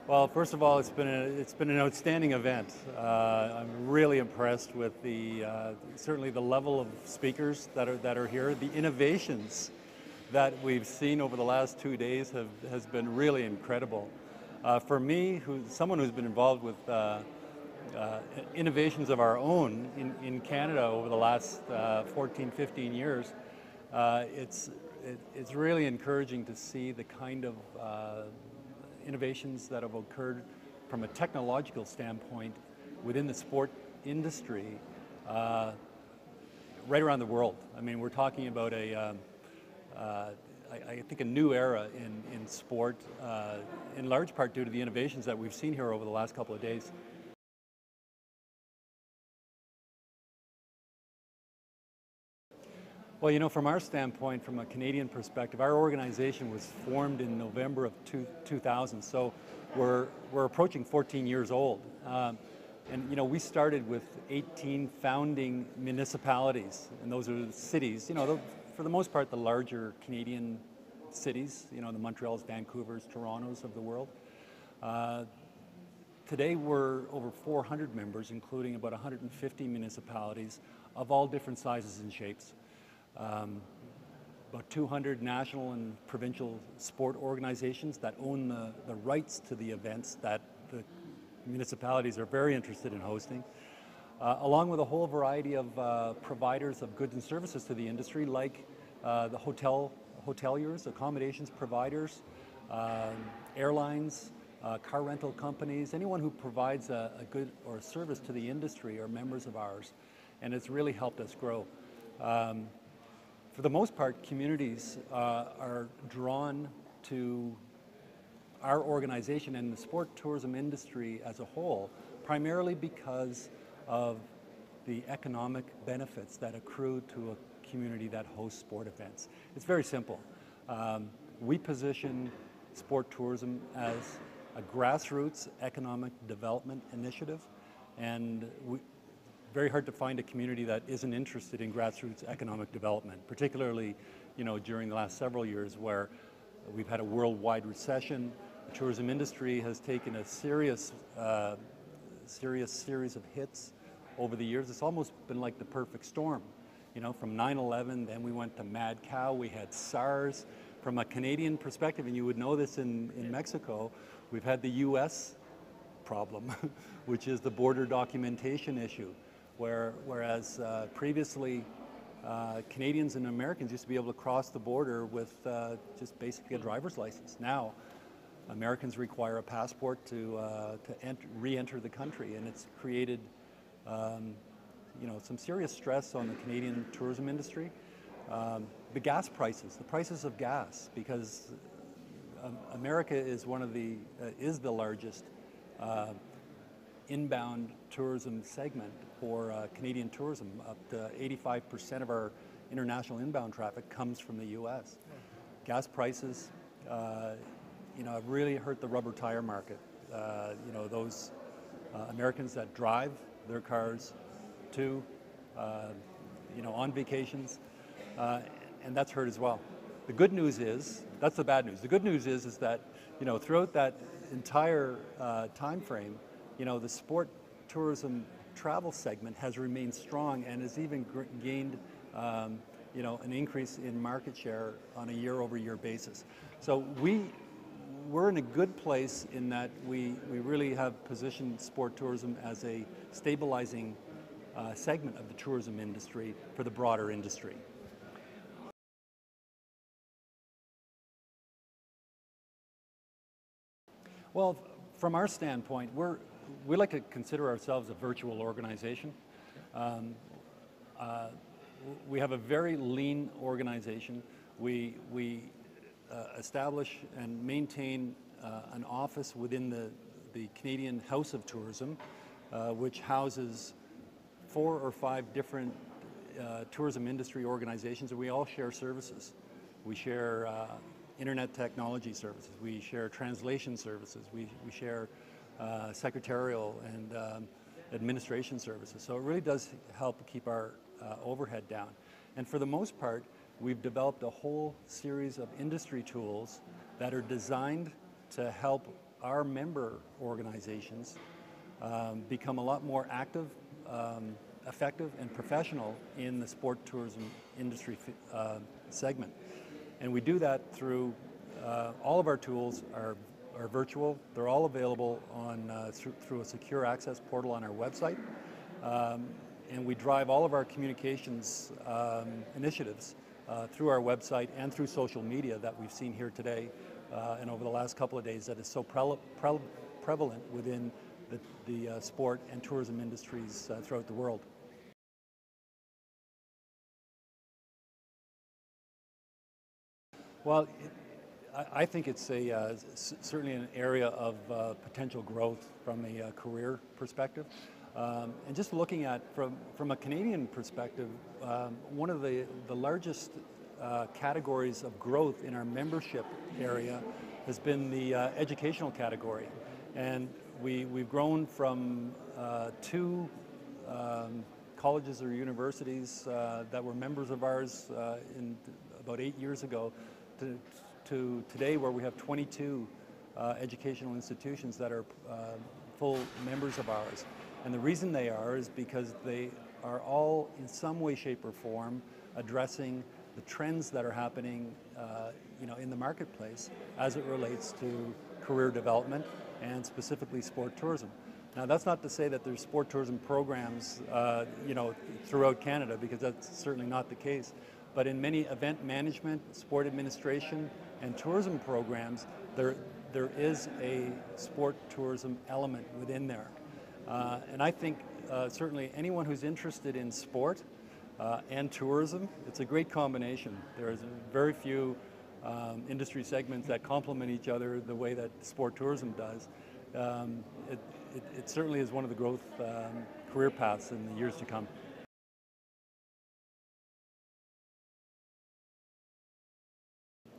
Well, first of all, it's been an outstanding event. I'm really impressed with certainly the level of speakers that are here. The innovations that we've seen over the last 2 days has been really incredible. For me, someone who's been involved with innovations of our own in Canada over the last 14, 15 years, it's really encouraging to see the kind of innovations that have occurred from a technological standpoint within the sport industry right around the world. I mean, we're talking about I think a new era in sport, in large part due to the innovations that we've seen here over the last couple of days. Well, you know, from our standpoint, from a Canadian perspective, our organization was formed in November of 2000, so we're approaching 14 years old. And you know, we started with 18 founding municipalities, and those are cities, you know, for the most part, the larger Canadian cities, you know, the Montreals, Vancouvers, Torontos of the world. Today, we're over 400 members, including about 150 municipalities of all different sizes and shapes. About 200 national and provincial sport organizations that own the rights to the events that the municipalities are very interested in hosting, along with a whole variety of providers of goods and services to the industry, like the hoteliers, accommodations providers, airlines, car rental companies, anyone who provides a good or a service to the industry are members of ours, and it's really helped us grow. For the most part, communities are drawn to our organization and the sport tourism industry as a whole, primarily because of the economic benefits that accrue to a community that hosts sport events. It's very simple. We position sport tourism as a grassroots economic development initiative, and very hard to find a community that isn't interested in grassroots economic development, particularly, you know, during the last several years where we've had a worldwide recession. The tourism industry has taken a serious series of hits over the years. It's almost been like the perfect storm. You know, from 9/11, then we went to mad cow, we had SARS. From a Canadian perspective, and you would know this in Mexico, we've had the US problem, which is the border documentation issue. Whereas previously Canadians and Americans used to be able to cross the border with just basically a driver's license. Now, Americans require a passport to re-enter the country, and it's created you know, some serious stress on the Canadian tourism industry. The gas prices, the prices of gas, because America is is the largest inbound tourism segment for Canadian tourism. Up to 85% of our international inbound traffic comes from the U.S. Gas prices, you know, have really hurt the rubber tire market. You know, those Americans that drive their cars to, you know, on vacations, and that's hurt as well. The good news is, that's the bad news. The good news is that, you know, throughout that entire time frame, you know, the sport tourism travel segment has remained strong and has even gained, you know, an increase in market share on a year-over-year basis. So we're in a good place in that we really have positioned sport tourism as a stabilizing segment of the tourism industry for the broader industry. Well, from our standpoint, we like to consider ourselves a virtual organization. We have a very lean organization. We establish and maintain an office within the Canadian House of Tourism, which houses 4 or 5 different tourism industry organizations, and we all share services. We share internet technology services, we share translation services, we share secretarial and administration services. So it really does help keep our overhead down. And for the most part, we've developed a whole series of industry tools that are designed to help our member organizations become a lot more active, effective, and professional in the sport tourism industry segment. And we do that through all of our tools are virtual. They're all available on through a secure access portal on our website. And we drive all of our communications initiatives through our website and through social media that we've seen here today and over the last couple of days that is so prevalent within the sport and tourism industries throughout the world. Well, I think it's certainly an area of potential growth from a career perspective. And just looking at from a Canadian perspective, one of the largest categories of growth in our membership area has been the educational category. And we've grown from 2 colleges or universities that were members of ours in about 8 years ago to today, where we have 22 educational institutions that are full members of ours. And the reason they are is because they are all in some way, shape, or form addressing the trends that are happening in the marketplace as it relates to career development and specifically sport tourism. Now, that's not to say that there's sport tourism programs throughout Canada, because that's certainly not the case. But in many event management, sport administration, and tourism programs, there is a sport tourism element within there. And I think certainly anyone who's interested in sport and tourism, it's a great combination. There's very few industry segments that complement each other the way that sport tourism does. It certainly is one of the growth career paths in the years to come.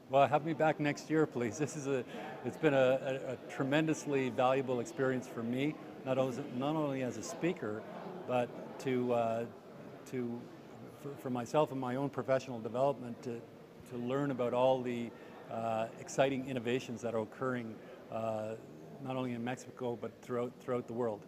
Well, have me back next year, please. It's been a tremendously valuable experience for me, not only as a speaker, but for myself and my own professional development to learn about all the exciting innovations that are occurring not only in Mexico but throughout the world.